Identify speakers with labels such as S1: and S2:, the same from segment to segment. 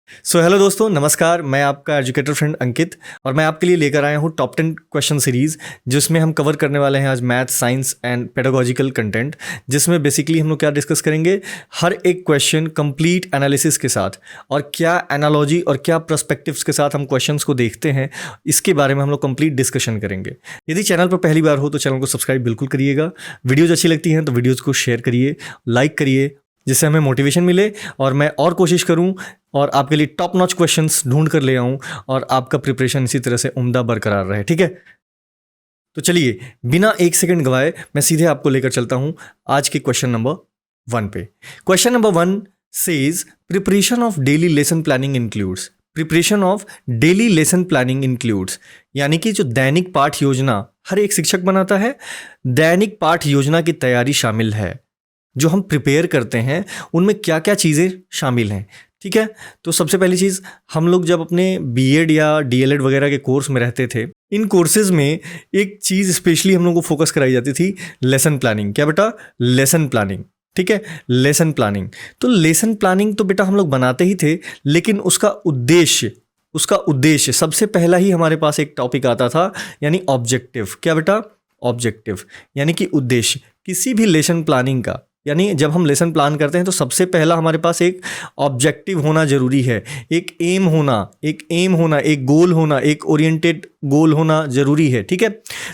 S1: Hello दोस्तों, नमस्कार। मैं आपका एजुकेटर फ्रेंड अंकित और मैं आपके लिए लेकर आया हूँ टॉप 10 क्वेश्चन सीरीज़, जिसमें हम कवर करने वाले हैं आज math, science and pedagogical content. जिसमें बेसिकली हम लोग क्या डिस्कस करेंगे, हर एक क्वेश्चन कंप्लीट एनालिसिस के साथ और क्या एनालॉजी और क्या पर्सपेक्टिव्स के साथ हम क्वेश्चंस को देखते हैं, इसके बारे में हम लोग कंप्लीट डिस्कशन करेंगे। यदि चैनल पर पहली बार हो तो चैनल को सब्सक्राइब बिल्कुल करिएगा। वीडियोज़ अच्छी लगती हैं तो वीडियोज़ को शेयर करिए, लाइक करिए, जिससे हमें मोटिवेशन मिले और मैं और कोशिश करूं और आपके लिए टॉप नॉच क्वेश्चंस ढूंढ कर ले आऊं और आपका प्रिपरेशन इसी तरह से उम्दा बरकरार रहे। ठीक है, तो चलिए बिना एक सेकंड गवाए मैं सीधे आपको लेकर चलता हूं आज के क्वेश्चन नंबर 1 पे। Question number 1 says preparation of daily lesson planning includes. Preparation of daily lesson planning includes यानी कि जो दैनिक पाठ योजना हर एक शिक्षक बनाता है, दैनिक पाठ योजना की तैयारी शामिल है। जो हम प्रिपेयर करते हैं उनमें क्या क्या चीज़ें शामिल हैं। ठीक है, तो सबसे पहली चीज़, हम लोग जब अपने बीएड या डीएलएड वगैरह के कोर्स में रहते थे, इन कोर्सेज में एक चीज़ स्पेशली हम लोग को फोकस कराई जाती थी, लेसन प्लानिंग। क्या बेटा? Lesson planning. ठीक है, लेसन प्लानिंग। तो लेसन प्लानिंग तो बेटा हम लोग बनाते ही थे, लेकिन उसका उद्देश्य सबसे पहला ही हमारे पास एक टॉपिक आता था, यानी ऑब्जेक्टिव। क्या बेटा? ऑब्जेक्टिव यानी कि उद्देश्य किसी भी लेसन प्लानिंग का। यानी जब हम लेसन प्लान करते हैं तो सबसे पहला हमारे पास एक ऑब्जेक्टिव होना जरूरी है, एक एम होना, एक गोल होना, एक ओरिएंटेड गोल होना जरूरी है। ठीक है,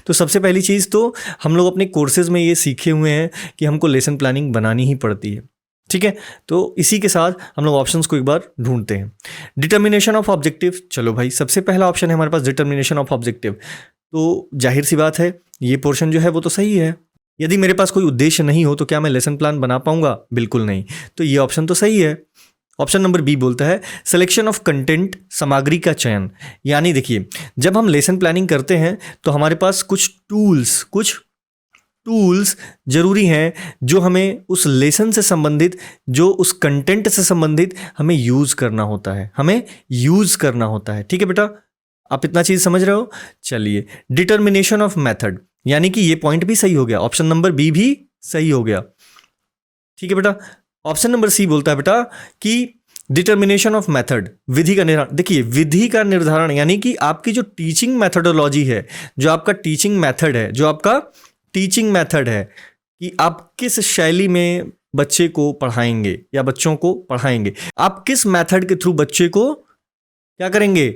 S1: तो सबसे पहली चीज़ तो हम लोग अपने कोर्सेज में ये सीखे हुए हैं कि हमको लेसन प्लानिंग बनानी ही पड़ती है। ठीक है, तो इसी के साथ हम लोग ऑप्शंस को एक बार ढूंढते हैं। Determination of objective. चलो भाई, सबसे पहला ऑप्शन है हमारे पास डिटर्मिनेशन ऑफ ऑब्जेक्टिव। तो जाहिर सी बात है ये पोर्शन जो है वो तो सही है। यदि मेरे पास कोई उद्देश्य नहीं हो तो क्या मैं लेसन प्लान बना पाऊंगा? बिल्कुल नहीं। तो ये ऑप्शन तो सही है। ऑप्शन नंबर बी बोलता है सिलेक्शन ऑफ कंटेंट, सामग्री का चयन। यानी देखिए, जब हम लेसन प्लानिंग करते हैं तो हमारे पास कुछ टूल्स जरूरी हैं जो हमें उस लेसन से संबंधित, जो उस कंटेंट से संबंधित हमें यूज़ करना होता है। ठीक है बेटा, आप इतना चीज़ समझ रहे हो? चलिए, डिटर्मिनेशन ऑफ मेथड, यानी कि ये पॉइंट भी सही हो गया, ऑप्शन नंबर बी भी सही हो गया। ठीक है बेटा, ऑप्शन नंबर सी बोलता है बेटा कि डिटर्मिनेशन ऑफ मेथड, विधि का निर्धारण। देखिए, विधि का निर्धारण यानी कि आपकी जो टीचिंग मेथडोलॉजी है, जो आपका टीचिंग मेथड है कि आप किस शैली में बच्चे को पढ़ाएंगे या बच्चों को पढ़ाएंगे, आप किस मेथड के थ्रू बच्चे को क्या करेंगे?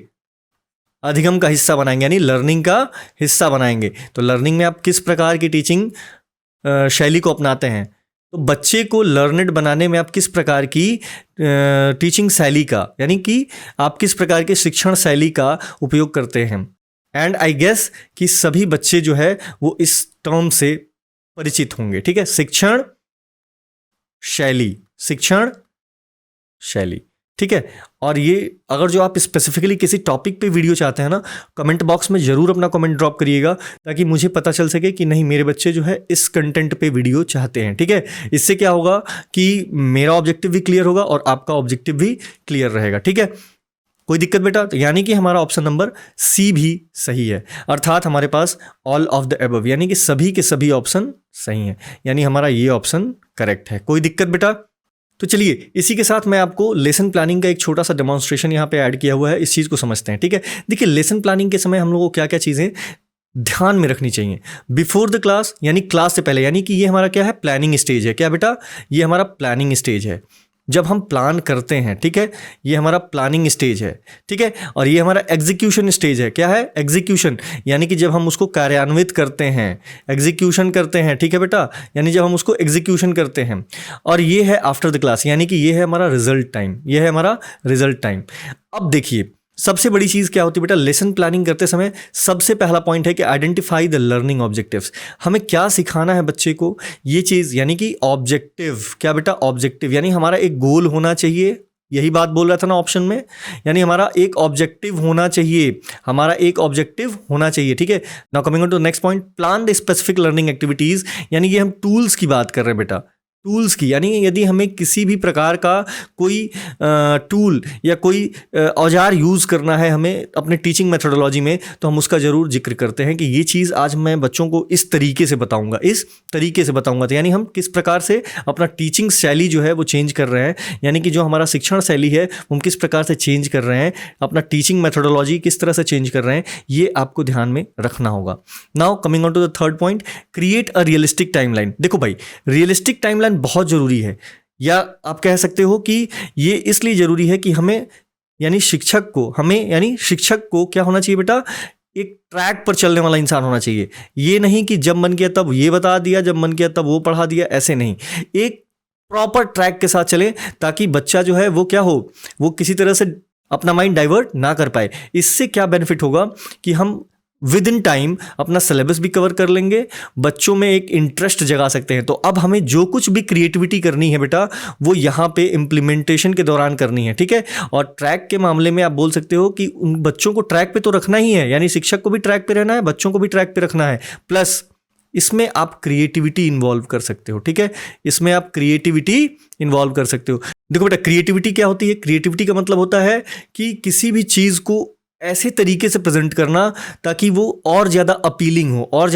S1: अधिगम का हिस्सा बनाएंगे, यानी लर्निंग का हिस्सा बनाएंगे। तो लर्निंग में आप किस प्रकार की टीचिंग शैली को अपनाते हैं, तो बच्चे को लर्नेड बनाने में आप किस प्रकार की टीचिंग शैली का, यानी कि आप किस प्रकार के शिक्षण शैली का उपयोग करते हैं। एंड आई गेस कि सभी बच्चे जो है वो इस टर्म से परिचित होंगे। ठीक है, शिक्षण शैली। ठीक है, और ये अगर जो आप स्पेसिफिकली किसी टॉपिक पे वीडियो चाहते हैं ना, कमेंट बॉक्स में ज़रूर अपना कमेंट ड्रॉप करिएगा, ताकि मुझे पता चल सके कि नहीं, मेरे बच्चे जो है इस कंटेंट पे वीडियो चाहते हैं। ठीक है, इससे क्या होगा कि मेरा ऑब्जेक्टिव भी क्लियर होगा और आपका ऑब्जेक्टिव भी क्लियर रहेगा। ठीक है, कोई दिक्कत बेटा? तो यानी कि हमारा ऑप्शन नंबर सी भी सही है, अर्थात हमारे पास ऑल ऑफ द अबव, यानी कि सभी के सभी ऑप्शन सही हैं, यानी हमारा ये ऑप्शन करेक्ट है। कोई दिक्कत बेटा? तो चलिए, इसी के साथ मैं आपको लेसन प्लानिंग का एक छोटा सा डेमोन्स्ट्रेशन यहाँ पे ऐड किया हुआ है, इस चीज़ को समझते हैं। ठीक है, देखिए, लेसन प्लानिंग के समय हम लोगों को क्या क्या चीज़ें ध्यान में रखनी चाहिए। बिफोर द क्लास, यानी क्लास से पहले, यानी कि ये हमारा क्या है? प्लानिंग स्टेज है। क्या बेटा? ये हमारा प्लानिंग स्टेज है, जब हम प्लान करते हैं। ठीक है, ये हमारा प्लानिंग स्टेज है। ठीक है, और ये हमारा एग्जीक्यूशन स्टेज है। क्या है? एग्जीक्यूशन, यानी कि जब हम उसको कार्यान्वित करते हैं, एग्जीक्यूशन करते हैं। ठीक है बेटा, यानी जब हम उसको एग्जीक्यूशन करते हैं। और ये है आफ्टर द क्लास, यानी कि ये है हमारा रिजल्ट टाइम। अब देखिए, सबसे बड़ी चीज़ क्या होती है बेटा? लेसन प्लानिंग करते समय सबसे पहला पॉइंट है कि आइडेंटिफाई द लर्निंग ऑब्जेक्टिव्स। हमें क्या सिखाना है बच्चे को, ये चीज़, यानी कि ऑब्जेक्टिव। क्या बेटा? ऑब्जेक्टिव, यानी हमारा एक गोल होना चाहिए। यही बात बोल रहा था ना ऑप्शन में, यानी हमारा एक ऑब्जेक्टिव होना चाहिए। ठीक है, now coming on to next point, plan the specific learning activities, यानी ये हम टूल्स की बात कर रहे हैं बेटा। टूल्स की, यानी यदि हमें किसी भी प्रकार का कोई टूल या कोई औजार यूज़ करना है हमें अपने टीचिंग मेथोडोलॉजी में, तो हम उसका ज़रूर जिक्र करते हैं कि ये चीज़ आज मैं बच्चों को इस तरीके से बताऊंगा, इस तरीके से बताऊंगा। तो यानी हम किस प्रकार से अपना टीचिंग शैली जो है वो चेंज कर रहे हैं, यानी कि जो हमारा शिक्षण शैली है हम किस प्रकार से चेंज कर रहे हैं, अपना टीचिंग मेथोडोलॉजी किस तरह से चेंज कर रहे हैं, ये आपको ध्यान में रखना होगा। Now coming on to the third point, create a realistic timeline. देखो भाई, रियलिस्टिक टाइमलाइन बहुत ज़रूरी है, या आप कह सकते हो कि ये इसलिए ज़रूरी है कि हमें यानी शिक्षक को क्या होना चाहिए बेटा, एक ट्रैक पर चलने वाला इंसान होना चाहिए। ये नहीं कि जब मन किया तब ये बता दिया, जब मन किया तब वो पढ़ा दिया, ऐसे नहीं। एक प्रॉपर ट्रैक के साथ चलें ताकि बच्चा जो है वो क्या हो, वो किसी तरह से अपना माइंड डाइवर्ट ना कर पाए। इससे क्या बेनिफिट होगा कि हम विद इन टाइम अपना सिलेबस भी कवर कर लेंगे, बच्चों में एक इंटरेस्ट जगा सकते हैं। तो अब हमें जो कुछ भी क्रिएटिविटी करनी है बेटा, वो यहाँ पे इम्प्लीमेंटेशन के दौरान करनी है, ठीक है। और ट्रैक के मामले में आप बोल सकते हो कि उन बच्चों को ट्रैक पे तो रखना ही है, यानी शिक्षक को भी ट्रैक पे रहना है, बच्चों को भी ट्रैक पे रखना है, प्लस इसमें आप क्रिएटिविटी इन्वॉल्व कर सकते हो, ठीक है। इसमें आप क्रिएटिविटी इन्वॉल्व कर सकते हो। देखो बेटा, क्रिएटिविटी क्या होती है? क्रिएटिविटी का मतलब होता है कि किसी भी चीज़ को ऐसे तरीके से प्रेजेंट करना ताकि वो और ज़्यादा अपीलिंग हो,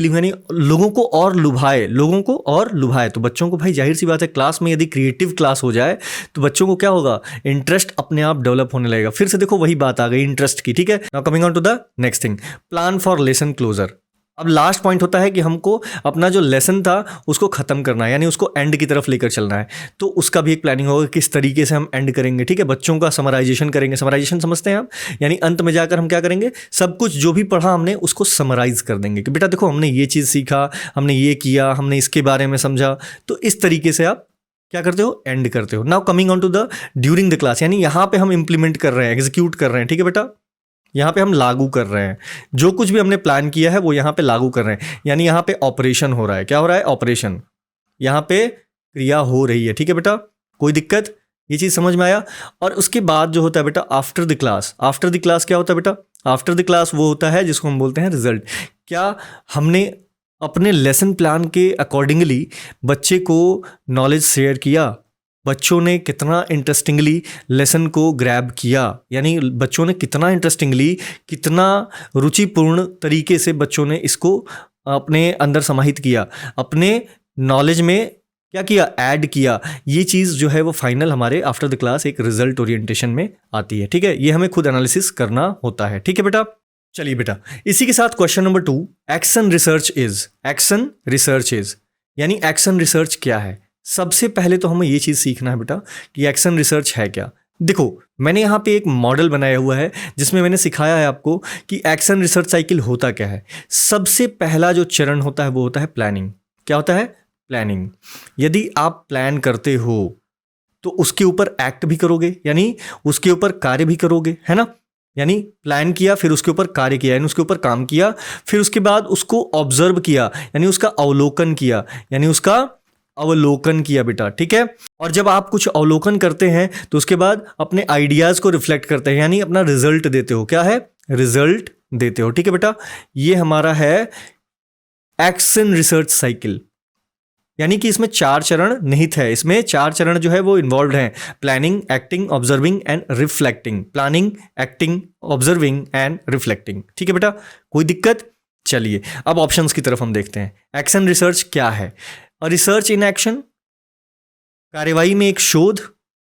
S1: यानी लोगों को और लुभाए। तो बच्चों को भाई जाहिर सी बात है, क्लास में यदि क्रिएटिव क्लास हो जाए तो बच्चों को क्या होगा, इंटरेस्ट अपने आप डेवलप होने लगेगा। फिर से देखो वही बात आ गई इंटरेस्ट की, ठीक है। Now coming on to the next thing, plan for lesson closure. अब लास्ट पॉइंट होता है कि हमको अपना जो लेसन था उसको ख़त्म करना है, यानी उसको एंड की तरफ लेकर चलना है। तो उसका भी एक प्लानिंग होगा, किस तरीके से हम एंड करेंगे, ठीक है। बच्चों का समराइजेशन करेंगे। समराइजेशन समझते हैं आप, यानी अंत में जाकर हम क्या करेंगे, सब कुछ जो भी पढ़ा हमने उसको समराइज कर देंगे कि बेटा देखो हमने ये चीज़ सीखा, हमने ये किया, हमने इसके बारे में समझा। तो इस तरीके से आप क्या करते हो, एंड करते हो। Now coming on to the during the class, यानी यहाँ पे हम इंप्लीमेंट कर रहे हैं, एग्जीक्यूट कर रहे हैं, ठीक है बेटा। यहाँ पे हम लागू कर रहे हैं, जो कुछ भी हमने प्लान किया है वो यहाँ पे लागू कर रहे हैं, यानी यहाँ पे ऑपरेशन हो रहा है। क्या हो रहा है? ऑपरेशन। यहाँ पे क्रिया हो रही है, ठीक है बेटा। कोई दिक्कत? ये चीज़ समझ में आया। और उसके बाद जो होता है बेटा, after the class. After the class क्या होता है बेटा? आफ्टर द क्लास वो होता है जिसको हम बोलते हैं रिजल्ट। क्या हमने अपने लेसन प्लान के अकॉर्डिंगली बच्चे को नॉलेज शेयर किया? बच्चों ने कितना इंटरेस्टिंगली लेसन को ग्रैब किया, यानी बच्चों ने कितना इंटरेस्टिंगली, कितना रुचिपूर्ण तरीके से बच्चों ने इसको अपने अंदर समाहित किया, अपने नॉलेज में क्या किया, ऐड किया। ये चीज़ जो है वो फाइनल हमारे आफ्टर द क्लास एक रिजल्ट ओरिएंटेशन में आती है, ठीक है। ये हमें खुद एनालिसिस करना होता है, ठीक है बेटा। चलिए बेटा, इसी के साथ question number 2, action research is, यानी एक्शन रिसर्च क्या है। सबसे पहले तो हमें ये चीज़ सीखना है बेटा कि एक्शन रिसर्च है क्या। देखो, मैंने यहाँ पे एक मॉडल बनाया हुआ है जिसमें मैंने सिखाया है आपको कि एक्शन रिसर्च साइकिल होता क्या है। सबसे पहला जो चरण होता है वो होता है प्लानिंग। क्या होता है? प्लानिंग। यदि आप प्लान करते हो तो उसके ऊपर एक्ट भी करोगे, यानी उसके ऊपर कार्य भी करोगे, है ना। यानी प्लान किया, फिर उसके ऊपर कार्य किया, यानी उसके ऊपर काम किया, फिर उसके बाद उसको ऑब्जर्व किया, यानी उसका अवलोकन किया, बेटा, ठीक है। और जब आप कुछ अवलोकन करते हैं तो उसके बाद अपने आइडियाज़ को रिफ्लेक्ट करते हैं, यानी अपना रिजल्ट देते हो। क्या है? रिजल्ट देते हो, ठीक है बेटा। ये हमारा है एक्शन रिसर्च साइकिल, यानी कि इसमें 4 चरण निहित है। इसमें 4 चरण जो है वो इन्वॉल्व हैं, planning, acting, observing and reflecting. Planning, acting, observing and reflecting, ठीक है बेटा। कोई दिक्कत? चलिए अब ऑप्शंस की तरफ हम देखते हैं। एक्शन रिसर्च क्या है? रिसर्च इन एक्शन, कार्यवाही में एक शोध।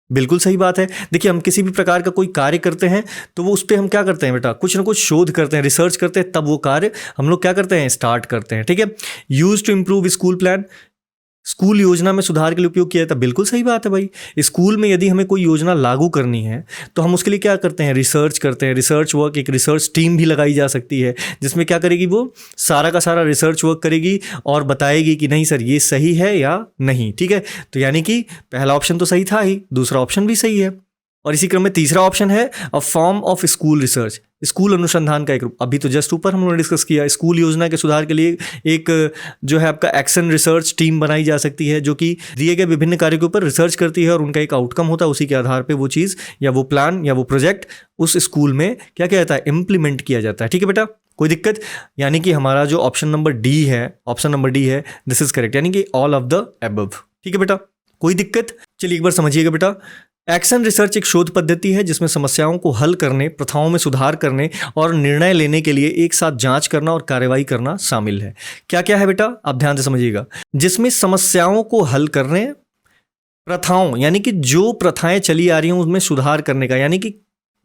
S1: बिल्कुल सही बात है। देखिए, हम किसी भी प्रकार का कोई कार्य करते हैं तो वो उस पर हम क्या करते हैं बेटा, कुछ ना कुछ शोध करते हैं, रिसर्च करते हैं, तब वो कार्य हम लोग क्या करते हैं, स्टार्ट करते हैं, ठीक है। Use to improve school plan, school योजना में सुधार के लिए उपयोग किया जाता है। बिल्कुल सही बात है भाई। स्कूल में यदि हमें कोई योजना लागू करनी है तो हम उसके लिए क्या करते हैं, रिसर्च करते हैं। रिसर्च वर्क, एक रिसर्च टीम भी लगाई जा सकती है जिसमें क्या करेगी, वो सारा का सारा रिसर्च वर्क करेगी और बताएगी कि नहीं सर ये सही है या नहीं, ठीक है। तो यानी कि पहला ऑप्शन तो सही था ही, दूसरा ऑप्शन भी सही है। और इसी क्रम में तीसरा ऑप्शन है a form of school research, school अनुसंधान का एक रूप। अभी तो जस्ट ऊपर हम लोगों ने डिस्कस किया, स्कूल योजना के सुधार के लिए एक जो है आपका एक्शन रिसर्च टीम बनाई जा सकती है जो कि दिए गए विभिन्न कार्यों के ऊपर रिसर्च करती है और उनका एक आउटकम होता है, उसी के आधार पे वो चीज़ या वो प्लान या वो प्रोजेक्ट उस स्कूल में क्या क्या जाता है, इम्प्लीमेंट किया जाता है, ठीक है बेटा। कोई दिक्कत? यानी कि हमारा जो ऑप्शन नंबर डी है, दिस इज करेक्ट, यानी कि ऑल ऑफ द अबव, ठीक है बेटा, कोई दिक्कत? चलिए एक बार समझिएगा बेटा। एक्शन रिसर्च एक शोध पद्धति है जिसमें समस्याओं को हल करने, प्रथाओं में सुधार करने और निर्णय लेने के लिए एक साथ जांच करना और कार्रवाई करना शामिल है। क्या क्या है बेटा, आप ध्यान से समझिएगा। जिसमें समस्याओं को हल करने, प्रथाओं यानी कि जो प्रथाएं चली आ रही हैं उसमें सुधार करने का, यानी कि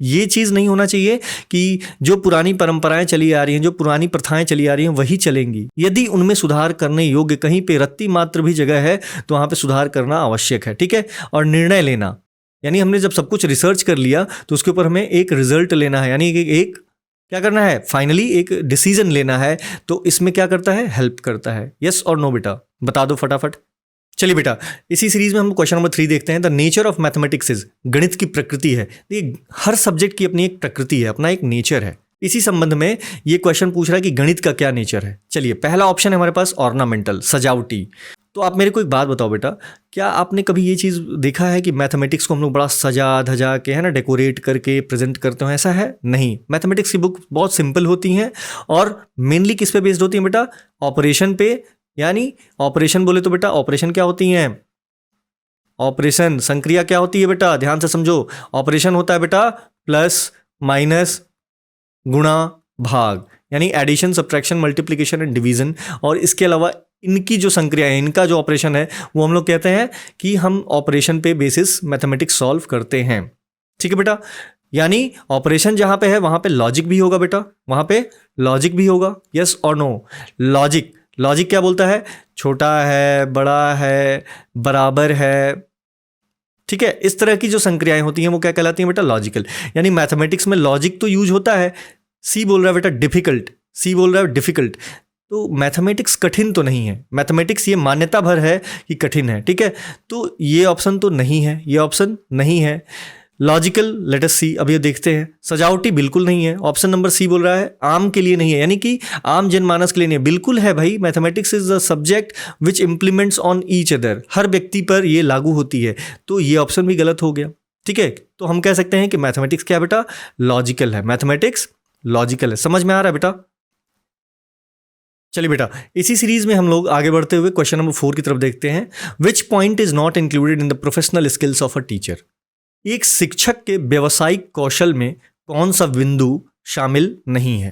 S1: ये चीज़ नहीं होना चाहिए कि जो पुरानी परंपराएं चली आ रही हैं, जो पुरानी प्रथाएं चली आ रही हैं वही चलेंगी। यदि उनमें सुधार करने योग्य कहीं पे रत्ती मात्र भी जगह है तो वहाँ पे सुधार करना आवश्यक है, ठीक है। और निर्णय लेना, यानी हमने जब सब कुछ रिसर्च कर लिया तो उसके ऊपर हमें एक रिजल्ट लेना है, यानी कि एक क्या करना है, फाइनली एक डिसीजन लेना है। तो इसमें क्या करता है, हेल्प करता है। यस और नो बेटा, बता दो फटाफट। चलिए बेटा, इसी सीरीज में हम क्वेश्चन नंबर 3 देखते हैं। The nature of mathematics is, गणित की प्रकृति है। देखिए हर सब्जेक्ट की अपनी एक प्रकृति है, अपना एक नेचर है। इसी संबंध में ये क्वेश्चन पूछ रहा है कि गणित का क्या नेचर है। चलिए पहला ऑप्शन है हमारे पास ऑर्नामेंटल, सजावटी। तो आप मेरे को एक बात बताओ बेटा, क्या आपने कभी ये चीज़ देखा है कि मैथमेटिक्स को हम लोग बड़ा सजा धजा के, है ना, डेकोरेट करके प्रेजेंट करते हो? ऐसा है नहीं। मैथमेटिक्स की बुक बहुत सिंपल होती हैं और मेनली किस पे बेस्ड होती हैं बेटा, ऑपरेशन पे। यानी ऑपरेशन बोले तो बेटा ऑपरेशन क्या होती हैं, ऑपरेशन संक्रिया क्या होती है बेटा, ध्यान से समझो। ऑपरेशन होता है बेटा प्लस माइनस गुणा भाग, यानी addition, subtraction, multiplication and division. और इसके अलावा इनकी जो संक्रिया है, इनका जो ऑपरेशन है वो हम लोग कहते हैं कि हम ऑपरेशन पे बेसिस मैथमेटिक्स सॉल्व करते हैं, ठीक है बेटा। यानी ऑपरेशन जहां पे है वहां पे लॉजिक भी होगा बेटा, वहां पे लॉजिक भी होगा। यस और नो? लॉजिक, लॉजिक क्या बोलता है, छोटा है, बड़ा है, बराबर है, ठीक है। इस तरह की जो संक्रियाएं होती हैं वो क्या कहलाती हैं बेटा, लॉजिकल। यानी मैथमेटिक्स में लॉजिक तो यूज होता है। सी बोल रहा है बेटा डिफिकल्ट, सी बोल रहा है डिफिकल्ट, तो मैथमेटिक्स कठिन तो नहीं है। मैथमेटिक्स ये मान्यता भर है कि कठिन है, ठीक है। तो ये ऑप्शन तो नहीं है, ये ऑप्शन नहीं है। लॉजिकल, लेट अस सी, अब ये देखते हैं। सजावटी बिल्कुल नहीं है, ऑप्शन नंबर सी बोल रहा है। आम के लिए नहीं है, यानी कि आम जनमानस के लिए नहीं है, बिल्कुल है भाई। Mathematics is a subject which implements on each other, हर व्यक्ति पर ये लागू होती है। तो ये ऑप्शन भी गलत हो गया, ठीक है। तो हम कह सकते हैं कि मैथमेटिक्स क्या बेटा, लॉजिकल है। मैथमेटिक्स लॉजिकल है, समझ में आ रहा है बेटा। चलिए बेटा, इसी सीरीज में हम लोग आगे बढ़ते हुए क्वेश्चन नंबर 4 की तरफ देखते हैं। Which point is not included in the professional skills of a teacher. एक शिक्षक के व्यावसायिक कौशल में कौन सा बिंदु शामिल नहीं है।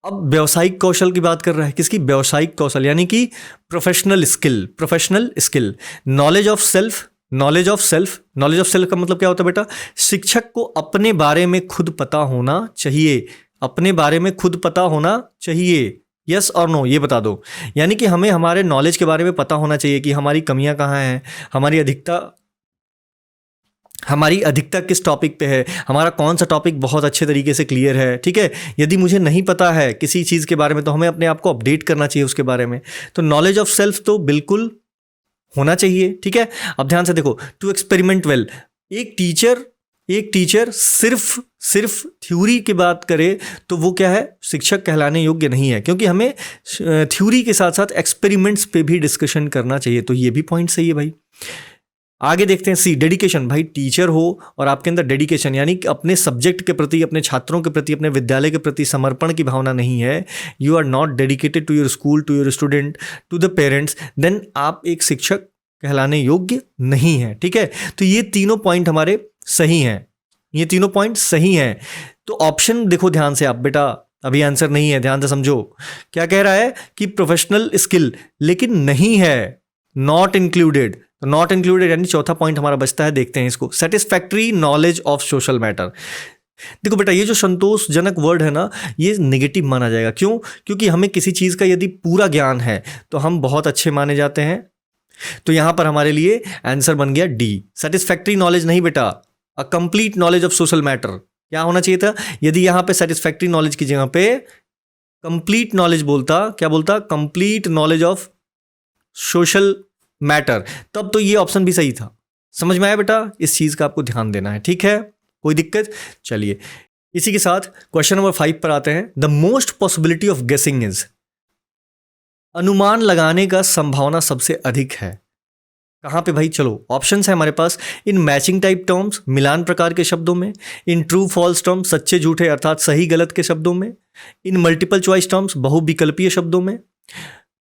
S1: अब व्यावसायिक कौशल की बात कर रहा है, किसकी, व्यावसायिक कौशल, यानी कि professional skill, professional skill. Knowledge of self, knowledge of self, knowledge of self का मतलब क्या होता है बेटा, शिक्षक को अपने बारे में खुद पता होना चाहिए, अपने बारे में खुद पता होना चाहिए। यस और नो, ये बता दो। यानी कि हमें हमारे नॉलेज के बारे में पता होना चाहिए कि हमारी कमियां कहाँ हैं, हमारी अधिकता किस टॉपिक पे है, हमारा कौन सा टॉपिक बहुत अच्छे तरीके से क्लियर है, ठीक है। यदि मुझे नहीं पता है किसी चीज़ के बारे में तो हमें अपने आप को अपडेट करना चाहिए उसके बारे में। तो नॉलेज ऑफ सेल्फ तो बिल्कुल होना चाहिए, ठीक है। अब ध्यान से देखो, टू एक्सपेरिमेंट वेल, एक टीचर सिर्फ थ्योरी की बात करे तो वो क्या है, शिक्षक कहलाने योग्य नहीं है, क्योंकि हमें थ्योरी के साथ साथ एक्सपेरिमेंट्स पे भी डिस्कशन करना चाहिए। तो ये भी पॉइंट सही है भाई। आगे देखते हैं सी, डेडिकेशन। भाई टीचर हो और आपके अंदर डेडिकेशन, यानी कि अपने सब्जेक्ट के प्रति, अपने छात्रों के प्रति, अपने विद्यालय के प्रति समर्पण की भावना नहीं है, you are not dedicated to your school, to your student, to the parents, then आप एक शिक्षक कहलाने योग्य नहीं है, ठीक है। तो ये तीनों पॉइंट हमारे सही हैं, ये तीनों पॉइंट सही हैं। तो ऑप्शन देखो ध्यान से आप बेटा, अभी आंसर नहीं है, ध्यान से समझो। क्या कह रहा है कि प्रोफेशनल स्किल, लेकिन नहीं है, नॉट इंक्लूडेड। तो नॉट इंक्लूडेड यानी चौथा पॉइंट हमारा बचता है, देखते हैं इसको। Satisfactory knowledge of social matter. देखो बेटा, ये जो संतोषजनक वर्ड है ना, ये नेगेटिव माना जाएगा। क्यों? क्योंकि हमें किसी चीज़ का यदि पूरा ज्ञान है तो हम बहुत अच्छे माने जाते हैं। तो यहां पर हमारे लिए आंसर बन गया डी, सेटिस्फैक्ट्री नॉलेज नहीं बेटा, a complete knowledge of social matter. क्या होना चाहिए था, यदि यहां पे सेटिस्फैक्ट्री नॉलेज की जगह पे कंप्लीट नॉलेज बोलता, क्या बोलता, complete knowledge of social matter, तब तो ये ऑप्शन भी सही था। समझ में आया बेटा, इस चीज का आपको ध्यान देना है, ठीक है, कोई दिक्कत। चलिए इसी के साथ क्वेश्चन नंबर 5 पर आते हैं। द मोस्ट पॉसिबिलिटी ऑफ गेसिंग इज, अनुमान लगाने का संभावना सबसे अधिक है कहां पे भाई। चलो ऑप्शंस है हमारे पास, इन मैचिंग टाइप टर्म्स, मिलान प्रकार के शब्दों में, इन ट्रू फॉल्स टर्म्स, सच्चे झूठे अर्थात सही गलत के शब्दों में, इन मल्टीपल चॉइस टर्म्स, बहुविकल्पीय शब्दों में,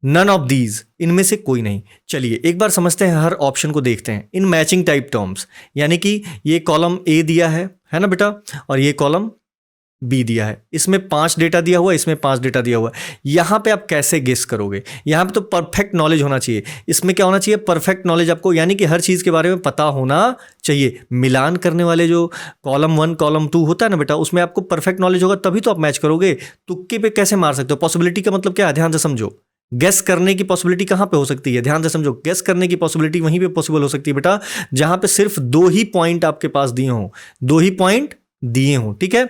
S1: नन ऑफ दीज, इनमें से कोई नहीं। चलिए एक बार समझते हैं, हर ऑप्शन को देखते हैं इन मैचिंग टाइप टर्म्स, यानी कि ये कॉलम ए दिया है ना बेटा, और ये कॉलम बी दिया है, इसमें 5 डेटा दिया हुआ है, इसमें 5 डेटा दिया हुआ है। यहाँ पे आप कैसे गेस करोगे? यहाँ पे तो परफेक्ट नॉलेज होना चाहिए। इसमें क्या होना चाहिए? परफेक्ट नॉलेज आपको, यानी कि हर चीज़ के बारे में पता होना चाहिए। मिलान करने वाले जो कॉलम 1 कॉलम 2 होता है ना बेटा, उसमें आपको परफेक्ट नॉलेज होगा तभी तो आप मैच करोगे। तुक्के पे कैसे मार सकते हो? पॉसिबिलिटी का मतलब क्या है? ध्यान से समझो। गेस करने की पॉसिबिलिटी कहाँ पे हो सकती है? ध्यान से समझो। गेस करने की पॉसिबिलिटी वहीं पे पॉसिबल हो सकती है बेटा जहां पे सिर्फ 2 ही पॉइंट आपके पास दिए हों, 2 ही पॉइंट दिए हों, ठीक है?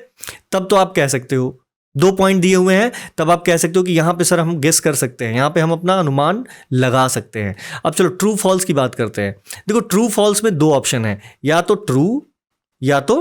S1: तब तो आप कह सकते हो, 2 पॉइंट दिए हुए हैं, तब आप कह सकते हो कि यहां पे सर हम गेस कर सकते हैं, यहां पे हम अपना अनुमान लगा सकते हैं। अब चलो ट्रू फॉल्स की बात करते हैं। देखो ट्रू फॉल्स में 2 ऑप्शन है, या तो ट्रू या तो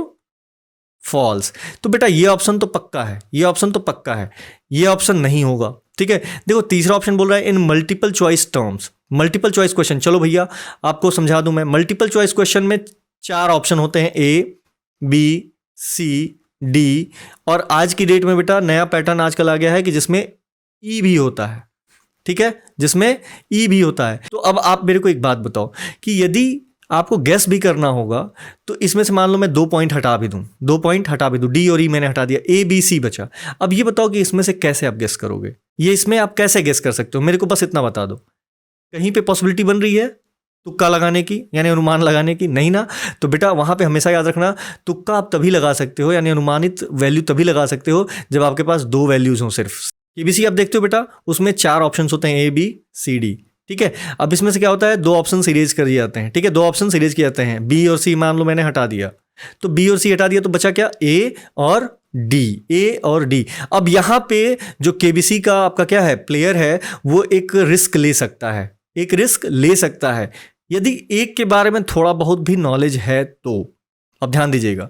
S1: फॉल्स। तो बेटा ये ऑप्शन तो पक्का है, ये ऑप्शन तो पक्का है, ये ऑप्शन नहीं होगा, ठीक है? देखो तीसरा ऑप्शन बोल रहा है इन multiple choice terms, multiple choice question. चलो भैया आपको समझा दूं मैं, मल्टीपल चॉइस क्वेश्चन में 4 ऑप्शन होते हैं, ए बी सी डी, और आज की डेट में बेटा नया पैटर्न आजकल आ गया है कि जिसमें ई भी होता है, ठीक है? जिसमें ई भी होता है। तो अब आप मेरे को एक बात बताओ कि यदि आपको गेस भी करना होगा तो इसमें से मान लो मैं 2 पॉइंट हटा भी दूं, 2 पॉइंट हटा भी दूं, डी और ई मैंने हटा दिया, ए बी सी बचा। अब ये बताओ कि इसमें से कैसे आप गेस करोगे? ये इसमें आप कैसे गेस कर सकते हो? मेरे को बस इतना बता दो। कहीं पे पॉसिबिलिटी बन रही है तुक्का लगाने की, यानी अनुमान लगाने की? नहीं ना। तो बेटा वहां पे हमेशा याद रखना, तुक्का आप तभी लगा सकते हो, यानी अनुमानित वैल्यू तभी लगा सकते हो जब आपके पास 2 वैल्यूज हों सिर्फ। केबीसी आप देखते हो बेटा, उसमें 4 ऑप्शंस होते हैं, ए बी सी डी, ठीक है? अब इसमें से क्या होता है, 2 ऑप्शन इरेज कर दिए जाते हैं, ठीक है? 2 ऑप्शन इरेज किए जाते हैं, बी और सी मान लो मैंने हटा दिया, तो बी और सी हटा दिया तो बचा क्या? ए और डी, ए और डी। अब यहां पे जो केबीसी का आपका क्या है, प्लेयर है, वो एक रिस्क ले सकता है, एक रिस्क ले सकता है यदि एक के बारे में थोड़ा बहुत भी नॉलेज है तो। अब ध्यान दीजिएगा,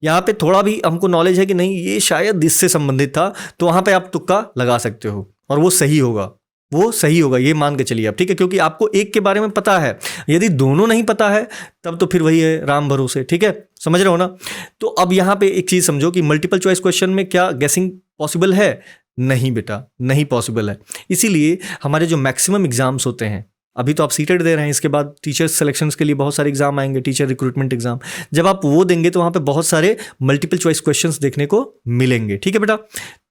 S1: यहाँ पे थोड़ा भी हमको नॉलेज है कि नहीं ये शायद इससे संबंधित था, तो वहां पे आप तुक्का लगा सकते हो और वो सही होगा, वो सही होगा, ये मान के चलिए आप, ठीक है? क्योंकि आपको एक के बारे में पता है। यदि दोनों नहीं पता है तब तो फिर वही है राम भरोसे, ठीक है? समझ रहे हो ना? तो अब यहाँ पे एक चीज समझो कि मल्टीपल चॉइस क्वेश्चन में क्या गेसिंग पॉसिबल है? नहीं बेटा, नहीं पॉसिबल है। इसीलिए हमारे जो मैक्सिमम एग्जाम्स होते हैं, अभी तो आप सीटेड दे रहे हैं, इसके बाद टीचर सिलेक्शंस के लिए बहुत सारे एग्जाम आएंगे, टीचर रिक्रूटमेंट एग्जाम, जब आप वो देंगे तो वहाँ पे बहुत सारे मल्टीपल चॉइस क्वेश्चंस देखने को मिलेंगे, ठीक है बेटा?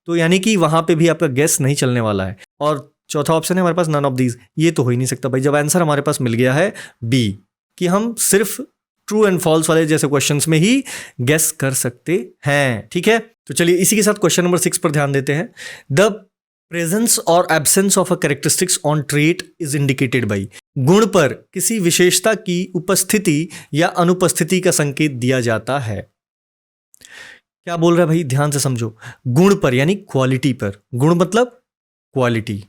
S1: तो यानी कि वहाँ पे भी आपका गेस नहीं चलने वाला है। और चौथा ऑप्शन है हमारे पास नन ऑफ दीज, ये तो हो ही नहीं सकता भाई, जब आंसर हमारे पास मिल गया है बी, कि हम सिर्फ ट्रू एंड फॉल्स वाले जैसे क्वेश्चंस में ही गेस कर सकते हैं, ठीक है? तो चलिए इसी के साथ क्वेश्चन नंबर 6 पर ध्यान देते हैं। द प्रेजेंस और absence of a characteristics on trait is indicated by, गुण पर किसी विशेषता की उपस्थिति या अनुपस्थिति का संकेत दिया जाता है। क्या बोल रहा है भाई? ध्यान से समझो, गुण पर यानी क्वालिटी पर, गुण मतलब क्वालिटी,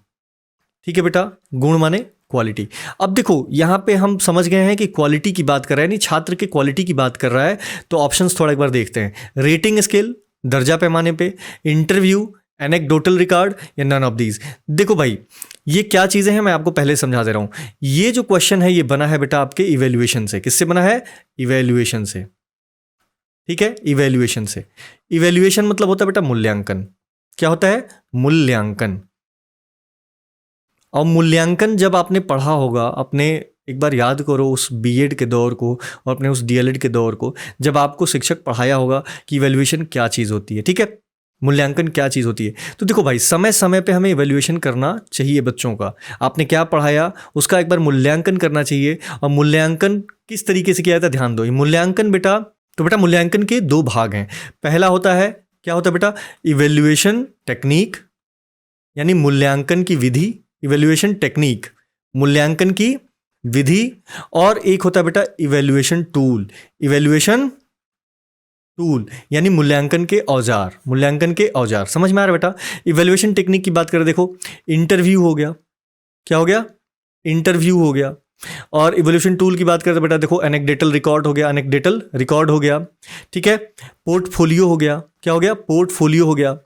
S1: ठीक है बेटा? गुण माने क्वालिटी। अब देखो यहां पे हम समझ गए हैं कि क्वालिटी की बात कर रहा है, नहीं छात्र के क्वालिटी की बात कर रहा है। तो ऑप्शंस थोड़ा एक बार देखते हैं, रेटिंग स्केल, दर्जा पैमाने पे, इंटरव्यू, एनेक्डोटल रिकॉर्ड, या नन ऑफ दीज। देखो भाई ये क्या चीजें हैं मैं आपको पहले समझा दे रहा हूं। ये जो क्वेश्चन है ये बना है बेटा आपके इवेल्युएशन से। किससे बना है? इवेल्युएशन से, ठीक है? इवेल्युएशन से। इवेल्युएशन मतलब होता है बेटा मूल्यांकन। क्या होता है? मूल्यांकन। और मूल्यांकन जब आपने पढ़ा होगा, अपने एक बार याद करो उस बीएड के दौर को और अपने उस डीएलएड के दौर को, जब आपको शिक्षक पढ़ाया होगा कि इवेल्युएशन क्या चीज़ होती है, ठीक है? मूल्यांकन क्या चीज़ होती है। तो देखो भाई समय समय पे हमें इवेल्युएशन करना चाहिए बच्चों का। आपने क्या पढ़ाया उसका एक बार मूल्यांकन करना चाहिए। और मूल्यांकन किस तरीके से किया जाता है ध्यान दो। मूल्यांकन बेटा, तो बेटा मूल्यांकन के 2 भाग हैं। पहला होता है, क्या होता है बेटा? इवेल्युएशन टेक्निक, यानी मूल्यांकन की विधि, इवेल्युएशन टेक्निक मूल्यांकन की विधि। और एक होता है बेटा इवेल्युएशन टूल, इवेल्युएशन टूल यानी मूल्यांकन के औजार, मूल्यांकन के औजार। समझ में आ रहा है बेटा? इवेल्युएशन टेक्निक की बात करें, देखो इंटरव्यू हो गया, क्या हो गया? इंटरव्यू हो गया। और इवोल्यूशन टूल की बात करें तो बेटा देखो एनेक्डेटल रिकॉर्ड हो गया, एनेक्डेटल रिकॉर्ड हो गया, ठीक है? पोर्टफोलियो हो गया, क्या हो गया? पोर्टफोलियो हो गया।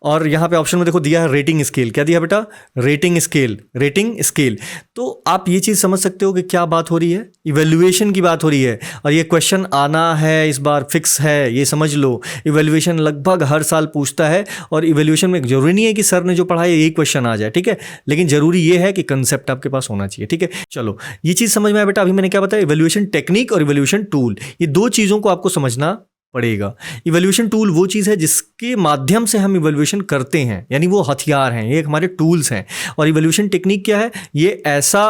S1: और यहाँ पे ऑप्शन में देखो दिया है रेटिंग स्केल। क्या दिया बेटा? Rating scale, rating scale. तो आप ये चीज़ समझ सकते हो कि क्या बात हो रही है, इवैल्यूएशन की बात हो रही है। और ये क्वेश्चन आना है इस बार फिक्स है, ये समझ लो। इवैल्यूएशन लगभग हर साल पूछता है, और इवैल्यूएशन में जरूरी नहीं है कि सर ने जो पढ़ाया यही क्वेश्चन आ जाए, ठीक है, लेकिन जरूरी ये है कि कंसेप्ट आपके पास होना चाहिए, ठीक है। चलो ये चीज़ समझ में आया बेटा। अभी मैंने क्या बताया, इवैल्यूएशन टेक्निक और इवैल्यूएशन टूल, ये दो चीज़ों को आपको समझना पड़ेगा। इवैल्यूएशन टूल वो चीज़ है जिसके माध्यम से हम इवैल्यूएशन करते हैं, यानी वो हथियार हैं, ये हमारे टूल्स हैं। और इवैल्यूएशन टेक्निक क्या है? ये ऐसा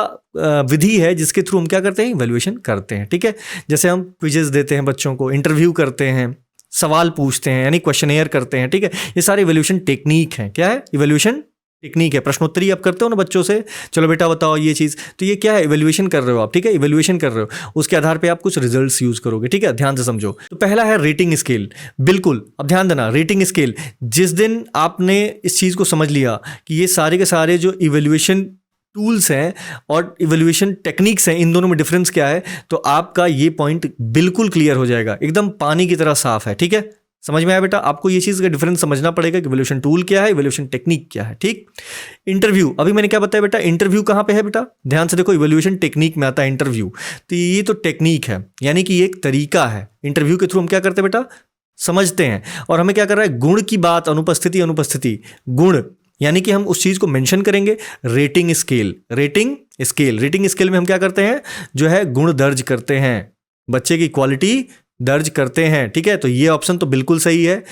S1: विधि है जिसके थ्रू हम क्या करते हैं, इवैल्यूएशन करते हैं, ठीक है। जैसे हम क्विजेस देते हैं बच्चों को, इंटरव्यू करते हैं, सवाल पूछते हैं, यानी क्वेश्चनेयर करते हैं, ठीक है। ये सारे इवैल्यूएशन टेक्निक हैं। क्या है? इवैल्यूएशन टेक्निक है। प्रश्नोत्तरी आप करते हो ना बच्चों से, चलो बेटा बताओ ये चीज़, तो ये क्या है? इवैल्यूएशन कर रहे हो आप, ठीक है, इवैल्यूएशन कर रहे हो। उसके आधार पे आप कुछ रिजल्ट्स यूज करोगे, ठीक है, ध्यान से समझो। तो पहला है रेटिंग स्केल। बिल्कुल, अब ध्यान देना, रेटिंग स्केल। जिस दिन आपने इस चीज़ को समझ लिया कि ये सारे के सारे जो इवैल्यूएशन टूल्स हैं और इवैल्यूएशन टेक्निक्स हैं, इन दोनों में डिफरेंस क्या है, तो आपका ये पॉइंट बिल्कुल क्लियर हो जाएगा, एकदम पानी की तरह साफ है, ठीक है। समझ में आया बेटा? आपको ये चीज़ का डिफरेंस समझना पड़ेगा कि इवैल्यूएशन टूल क्या है, इवैल्यूएशन टेक्निक क्या है, ठीक। इंटरव्यू, अभी मैंने क्या बताया बेटा, इंटरव्यू कहाँ पे है बेटा? ध्यान से देखो, इवैल्यूएशन टेक्निक में आता है इंटरव्यू। तो ये तो टेक्निक है, यानी कि ये एक तरीका है। इंटरव्यू के थ्रू हम क्या करते हैं बेटा? समझते हैं। और हमें क्या कर रहा है, गुण की बात, अनुपस्थिति, अनुपस्थिति, गुण, यानी कि हम उस चीज़ को मेंशन करेंगे। Rating scale, rating scale, rating scale में हम क्या करते हैं, जो है गुण दर्ज करते हैं, बच्चे की क्वालिटी दर्ज करते हैं, ठीक है। तो ये ऑप्शन तो बिल्कुल सही है।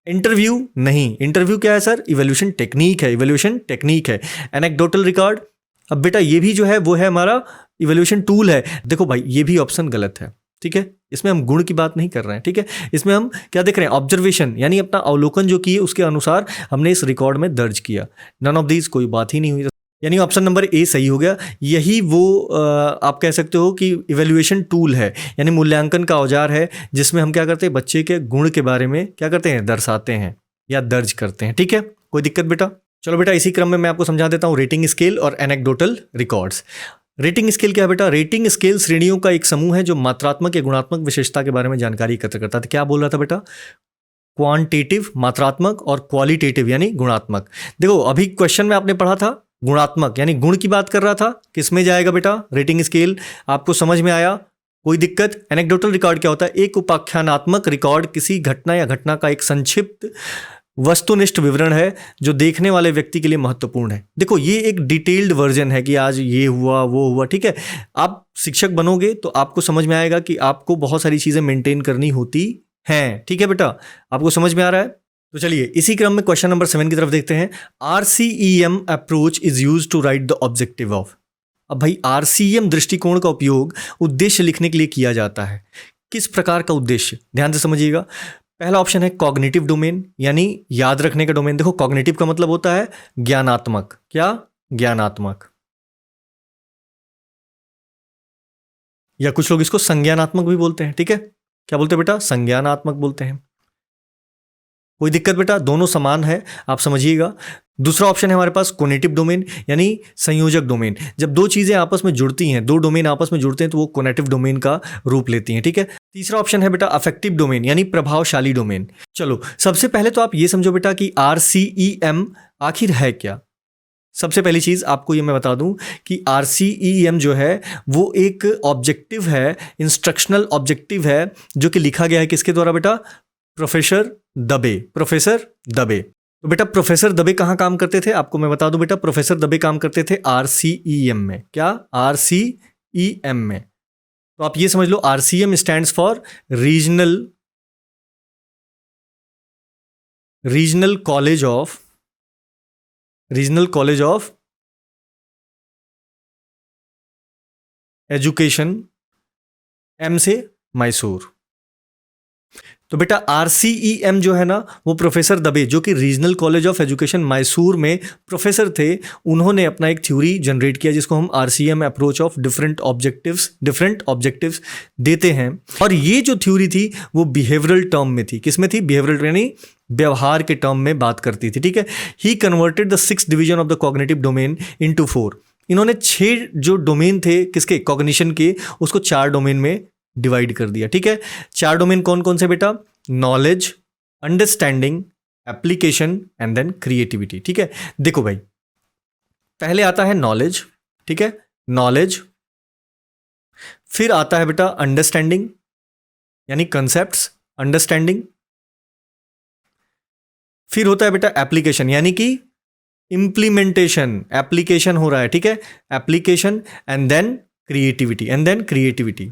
S1: इंटरव्यू नहीं, इंटरव्यू क्या है सर? इवैल्यूएशन टेक्निक है, इवैल्यूएशन टेक्निक है। एनेक्डोटल रिकॉर्ड, अब बेटा ये भी जो है वो है हमारा इवैल्यूएशन टूल है। देखो भाई ये भी ऑप्शन गलत है, ठीक है, इसमें हम गुण की बात नहीं कर रहे हैं, ठीक है। इसमें हम क्या देख रहे हैं, ऑब्जर्वेशन, यानी अपना अवलोकन जो किए उसके अनुसार हमने इस रिकॉर्ड में दर्ज किया। नन ऑफ दीज, कोई बात ही नहीं हुई, यानी ऑप्शन नंबर ए सही हो गया। यही वो आप कह सकते हो कि इवैल्यूएशन टूल है, यानी मूल्यांकन का औजार है, जिसमें हम क्या करते हैं, बच्चे के गुण के बारे में क्या करते हैं, दर्शाते हैं या दर्ज करते हैं, ठीक है। कोई दिक्कत बेटा? चलो बेटा इसी क्रम में मैं आपको समझा देता हूँ रेटिंग स्केल और एनेक्डोटल रिकॉर्ड्स। रेटिंग स्केल क्या है बेटा? रेटिंग स्केल श्रेणियों का एक समूह है जो मात्रात्मक या गुणात्मक विशेषता के बारे में जानकारी एकत्र करता है। तो क्या बोल रहा था बेटा? क्वांटिटिव मात्रात्मक और क्वालिटेटिव यानी गुणात्मक। देखो अभी क्वेश्चन में आपने पढ़ा था गुणात्मक, यानी गुण की बात कर रहा था, किसमें जाएगा बेटा? Rating scale. आपको समझ में आया? कोई दिक्कत? एनेक्डोटल रिकॉर्ड क्या होता है? एक उपाख्यानात्मक रिकॉर्ड किसी घटना या घटना का एक संक्षिप्त वस्तुनिष्ठ विवरण है जो देखने वाले व्यक्ति के लिए महत्वपूर्ण है। देखो ये एक डिटेल्ड वर्जन है कि आज ये हुआ वो हुआ, ठीक है। आप शिक्षक बनोगे तो आपको समझ में आएगा कि आपको बहुत सारी चीजें मेंटेन करनी होती हैं, ठीक है बेटा। आपको समझ में आ रहा है? तो चलिए इसी क्रम में क्वेश्चन नंबर 7 की तरफ देखते हैं। RCEM approach is use to write the objective of. अब भाई RCEM दृष्टिकोण का उपयोग उद्देश्य लिखने के लिए किया जाता है। किस प्रकार का उद्देश्य? ध्यान से समझिएगा। पहला ऑप्शन है कॉग्निटिव डोमेन, यानी याद रखने का डोमेन। देखो कॉग्निटिव का मतलब होता है ज्ञानात्मक। क्या? ज्ञानात्मक, या कुछ लोग इसको संज्ञानात्मक भी बोलते हैं, ठीक है। क्या बोलते हैं बेटा? संज्ञानात्मक बोलते हैं। कोई दिक्कत बेटा? दोनों समान है, आप समझिएगा। दूसरा ऑप्शन है हमारे पास कोनेटिव डोमेन, यानी संयोजक डोमेन। जब दो चीजें आपस में जुड़ती हैं, दो डोमेन आपस में जुड़ते हैं तो वो कोनेटिव डोमेन का रूप लेती हैं, ठीक है। तीसरा ऑप्शन है बेटा अफेक्टिव डोमेन, यानी प्रभावशाली डोमेन। चलो सबसे पहले तो आप ये समझो बेटा कि RCEM आखिर है क्या। सबसे पहली चीज आपको ये मैं बता दूं कि RCEM जो है वो एक ऑब्जेक्टिव है, इंस्ट्रक्शनल ऑब्जेक्टिव है, जो कि लिखा गया है किसके द्वारा बेटा? प्रोफेसर दबे। प्रोफेसर दबे। तो बेटा प्रोफेसर दबे कहाँ काम करते थे? आपको मैं बता दूं बेटा, प्रोफेसर दबे काम करते थे RCEM में। क्या? RCEM में। तो आप ये समझ लो RCEM stands for regional college of education, M से मैसूर। तो बेटा RCEM जो है ना वो प्रोफेसर दबे, जो कि regional college of education Mysore में प्रोफेसर थे, उन्होंने अपना एक थ्योरी जनरेट किया जिसको हम RCEM approach of different objectives देते हैं। और ये जो थ्योरी थी वो बिहेवियरल टर्म में थी। किस में थी? बिहेवियरल, यानी व्यवहार के टर्म में बात करती थी, ठीक है। He converted the 6th division of the cognitive domain into 4। इन्होंने 6 जो डोमेन थे किसके? कॉग्निशन के, उसको 4 डोमेन में डिवाइड कर दिया, ठीक है। 4 डोमेन कौन कौन से बेटा? Knowledge, understanding, application and then creativity. ठीक है, देखो भाई, पहले आता है नॉलेज, ठीक है, नॉलेज, फिर आता है बेटा अंडरस्टैंडिंग यानी कंसेप्ट्स, अंडरस्टैंडिंग, फिर होता है बेटा एप्लीकेशन यानी कि इंप्लीमेंटेशन, एप्लीकेशन हो रहा है, ठीक है, application and then creativity, and then creativity,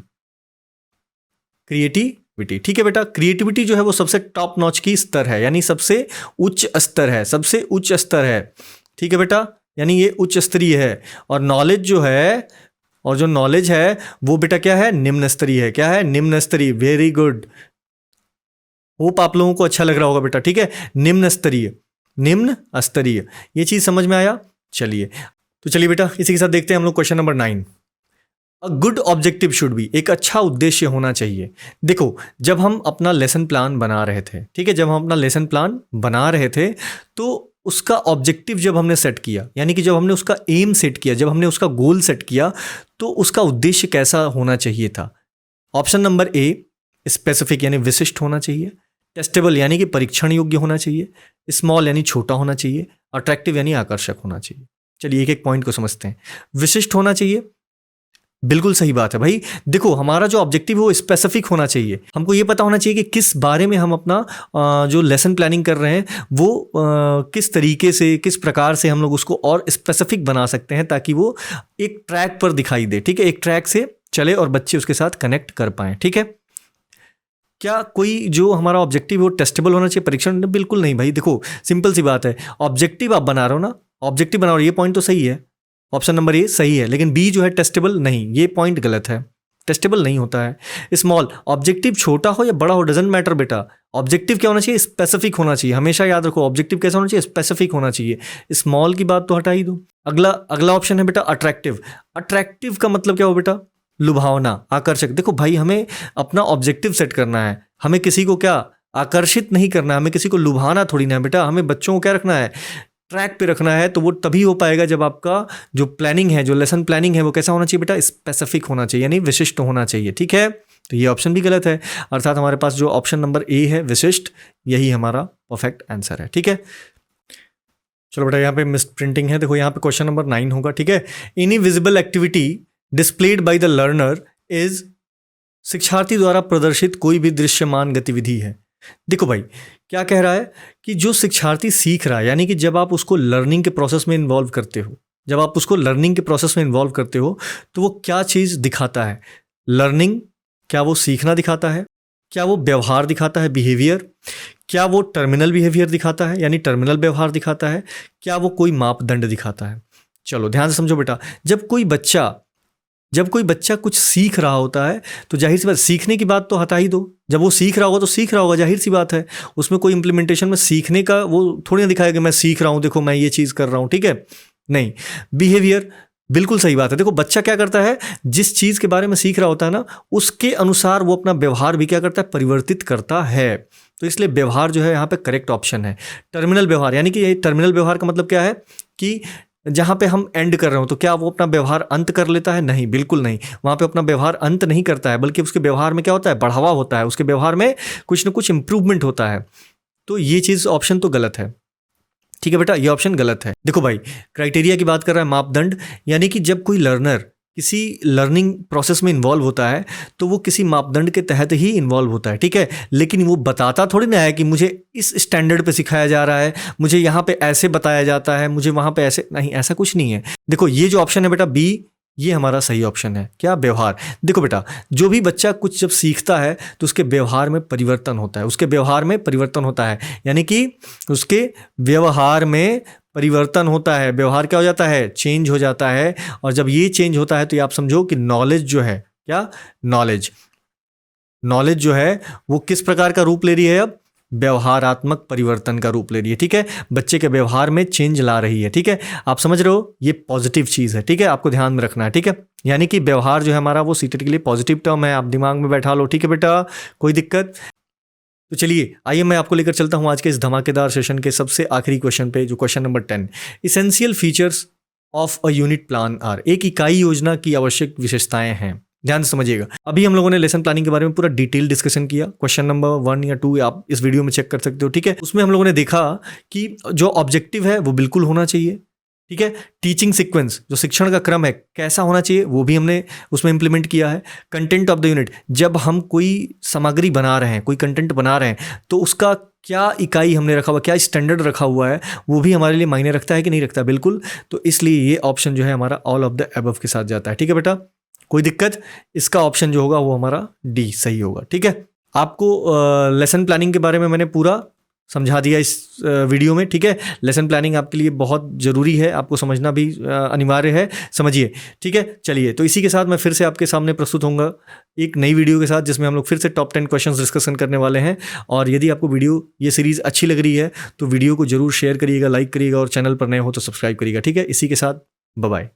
S1: creativity. ठीक है बेटा, क्रिएटिविटी जो है वो सबसे टॉप नॉच की स्तर है, यानी सबसे उच्च स्तर है, सबसे उच्च स्तर है। ठीक है बेटा, यानी ये उच्च स्तरीय है। और नॉलेज जो है, और जो नॉलेज है वो बेटा क्या है, निम्न स्तरीय है। क्या है, निम्न स्तरीय। वेरी गुड, होप आप लोगों को अच्छा लग रहा होगा बेटा। ठीक है, निम्न स्तरीय, निम्न स्तरीय, ये चीज समझ में आया। चलिए, तो चलिए बेटा, इसी के साथ देखते हैं हम लोग question number 9। A good objective should be, एक अच्छा उद्देश्य होना चाहिए। देखो, जब हम अपना लेसन प्लान बना रहे थे, ठीक है, जब हम अपना लेसन प्लान बना रहे थे तो उसका ऑब्जेक्टिव जब हमने सेट किया, यानी कि जब हमने उसका एम सेट किया, जब हमने उसका गोल सेट किया, तो उसका उद्देश्य कैसा होना चाहिए था। ऑप्शन नंबर ए, स्पेसिफिक यानी विशिष्ट होना चाहिए, टेस्टेबल यानी कि परीक्षण योग्य होना चाहिए, स्मॉल यानी छोटा होना चाहिए, अट्रैक्टिव यानी आकर्षक होना चाहिए। चलिए एक एक पॉइंट को समझते हैं। विशिष्ट होना चाहिए, बिल्कुल सही बात है भाई। देखो, हमारा जो ऑब्जेक्टिव है वो स्पेसिफिक होना चाहिए। हमको ये पता होना चाहिए कि किस बारे में हम अपना जो लेसन प्लानिंग कर रहे हैं वो किस तरीके से, किस प्रकार से हम लोग उसको और स्पेसिफिक बना सकते हैं ताकि वो एक ट्रैक पर दिखाई दे। ठीक है, एक ट्रैक से चले और बच्चे उसके साथ कनेक्ट कर पाएं। ठीक है, क्या कोई जो हमारा ऑब्जेक्टिव है वो टेस्टेबल होना चाहिए, परीक्षण? बिल्कुल नहीं भाई। देखो, सिंपल सी बात है, ऑब्जेक्टिव आप बना रहे हो ना, ऑब्जेक्टिव बना रहे हो, ये पॉइंट तो सही है, ऑप्शन नंबर ए सही है, लेकिन बी जो है टेस्टेबल नहीं, ये पॉइंट गलत है, टेस्टेबल नहीं होता है। स्मॉल, ऑब्जेक्टिव छोटा हो या बड़ा हो डजेंट मैटर बेटा, ऑब्जेक्टिव क्या होना चाहिए, स्पेसिफिक होना चाहिए। हमेशा याद रखो, ऑब्जेक्टिव कैसा होना चाहिए, स्पेसिफिक होना चाहिए। स्मॉल की बात तो हटा ही दो। अगला अगला ऑप्शन है बेटा अट्रैक्टिव। अट्रैक्टिव का मतलब क्या हो बेटा, लुभावना, आकर्षक। देखो भाई, हमें अपना ऑब्जेक्टिव सेट करना है, हमें किसी को क्या आकर्षित नहीं करना है, हमें किसी को लुभाना थोड़ी ना है बेटा, हमें बच्चों को क्या रखना है, ट्रैक पे रखना है। तो वो तभी हो पाएगा जब आपका जो प्लानिंग है, जो लेसन प्लानिंग है, वो कैसा होना चाहिए बेटा, स्पेसिफिक होना चाहिए, यानी विशिष्ट होना चाहिए। ठीक है, तो ये ऑप्शन भी गलत है, अर्थात हमारे पास जो ऑप्शन नंबर ए है विशिष्ट, यही हमारा परफेक्ट आंसर है। ठीक है, चलो बेटा, यहाँ पे मिस प्रिंटिंग है, देखो यहाँ पे क्वेश्चन नंबर 9 होगा। ठीक है, any visible activity displayed by the learner is, शिक्षार्थी द्वारा प्रदर्शित कोई भी दृश्यमान गतिविधि है। देखो भाई, क्या कह रहा है कि जो शिक्षार्थी सीख रहा है, यानी कि जब आप उसको लर्निंग के प्रोसेस में इन्वॉल्व करते हो, जब आप उसको लर्निंग के प्रोसेस में इन्वॉल्व करते हो, तो वो क्या चीज़ दिखाता है, लर्निंग, क्या वो सीखना दिखाता है, क्या वो व्यवहार दिखाता है, बिहेवियर, क्या वो टर्मिनल बिहेवियर दिखाता है यानी टर्मिनल व्यवहार दिखाता है, क्या वो कोई मापदंड दिखाता है। चलो ध्यान से समझो बेटा, जब कोई बच्चा कुछ सीख रहा होता है तो जाहिर सी बात, सीखने की बात तो हटा ही दो, जब वो सीख रहा होगा तो सीख रहा होगा, जाहिर सी बात है, उसमें कोई इंप्लीमेंटेशन में सीखने का वो थोड़ी ना दिखाएगा कि मैं सीख रहा हूँ, देखो मैं ये चीज़ कर रहा हूँ। ठीक है, नहीं। बिहेवियर, बिल्कुल सही बात है। देखो, बच्चा क्या करता है, जिस चीज़ के बारे में सीख रहा होता है ना, उसके अनुसार वो अपना व्यवहार भी क्या करता है, परिवर्तित करता है। तो इसलिए व्यवहार जो है यहाँ पे करेक्ट ऑप्शन है। टर्मिनल व्यवहार, यानी कि ये टर्मिनल व्यवहार का मतलब क्या है कि जहाँ पे हम एंड कर रहे हो तो क्या वो अपना व्यवहार अंत कर लेता है? नहीं, बिल्कुल नहीं, वहाँ पे अपना व्यवहार अंत नहीं करता है, बल्कि उसके व्यवहार में क्या होता है, बढ़ावा होता है, उसके व्यवहार में कुछ ना कुछ इंप्रूवमेंट होता है। तो ये चीज़, ऑप्शन तो गलत है। ठीक है बेटा, ये ऑप्शन गलत है। देखो भाई, क्राइटेरिया की बात कर रहा है, मापदंड, यानी कि जब कोई लर्नर किसी लर्निंग प्रोसेस में इन्वॉल्व होता है तो वो किसी मापदंड के तहत ही इन्वॉल्व होता है। ठीक है, लेकिन वो बताता थोड़ी ना है कि मुझे इस स्टैंडर्ड पे सिखाया जा रहा है, मुझे यहाँ पे ऐसे बताया जाता है, मुझे वहाँ पे ऐसे नहीं, ऐसा कुछ नहीं है। देखो, ये जो ऑप्शन है बेटा बी, ये हमारा सही ऑप्शन है। क्या? व्यवहार। देखो बेटा, जो भी बच्चा कुछ जब सीखता है तो उसके व्यवहार में परिवर्तन होता है, उसके व्यवहार में परिवर्तन होता है, यानी कि उसके व्यवहार में परिवर्तन होता है, व्यवहार क्या हो जाता है, चेंज हो जाता है। और जब ये चेंज होता है तो ये आप समझो कि नॉलेज जो है, क्या नॉलेज जो है वो किस प्रकार का रूप ले रही है, अब व्यवहारात्मक परिवर्तन का रूप ले रही है। ठीक है, बच्चे के व्यवहार में चेंज ला रही है। ठीक है, आप समझ रहे हो, ये पॉजिटिव चीज़ है। ठीक है, आपको ध्यान में रखना है। ठीक है, यानी कि व्यवहार जो है हमारा वो सीटेट के लिए पॉजिटिव टर्म है, आप दिमाग में बैठा लो। ठीक है बेटा, कोई दिक्कत? तो चलिए, आइए मैं आपको लेकर चलता हूं आज के इस धमाकेदार सेशन के सबसे आखिरी क्वेश्चन पे, जो question number 10। Essential features of a unit plan are, एक इकाई योजना की आवश्यक विशेषताएं हैं। ध्यान से समझिएगा। अभी हम लोगों ने लेसन प्लानिंग के बारे में पूरा डिटेल डिस्कशन किया। क्वेश्चन नंबर 1 या 2 आप इस वीडियो में चेक कर सकते हो, ठीक है। उसमें हम लोगों ने देखा कि जो ऑब्जेक्टिव है वो बिल्कुल होना चाहिए, ठीक है। टीचिंग सीक्वेंस, जो शिक्षण का क्रम है कैसा होना चाहिए, वो भी हमने उसमें इंप्लीमेंट किया है। कंटेंट ऑफ द यूनिट, जब हम कोई सामग्री बना रहे हैं, कोई कंटेंट बना रहे हैं, तो उसका क्या इकाई हमने रखा हुआ, क्या स्टैंडर्ड रखा हुआ है, वो भी हमारे लिए मायने रखता है कि नहीं रखता, बिल्कुल। तो इसलिए ये ऑप्शन जो है हमारा ऑल ऑफ द अबव के साथ जाता है, ठीक है बेटा, कोई दिक्कत। इसका ऑप्शन जो होगा वो हमारा डी सही होगा, ठीक है। आपको लेसन प्लानिंग के बारे में मैंने पूरा समझा दिया इस वीडियो में, ठीक है। लेसन प्लानिंग आपके लिए बहुत ज़रूरी है, आपको समझना भी अनिवार्य है, समझिए, ठीक है। चलिए, तो इसी के साथ मैं फिर से आपके सामने प्रस्तुत होऊंगा एक नई वीडियो के साथ, जिसमें हम लोग फिर से टॉप 10 क्वेश्चंस डिस्कशन करने वाले हैं। और यदि आपको ये सीरीज़ अच्छी लग रही है तो वीडियो को जरूर शेयर करिएगा, लाइक करिएगा, और चैनल पर नए हो तो सब्सक्राइब करिएगा, ठीक है। इसी के साथ बाय बाय।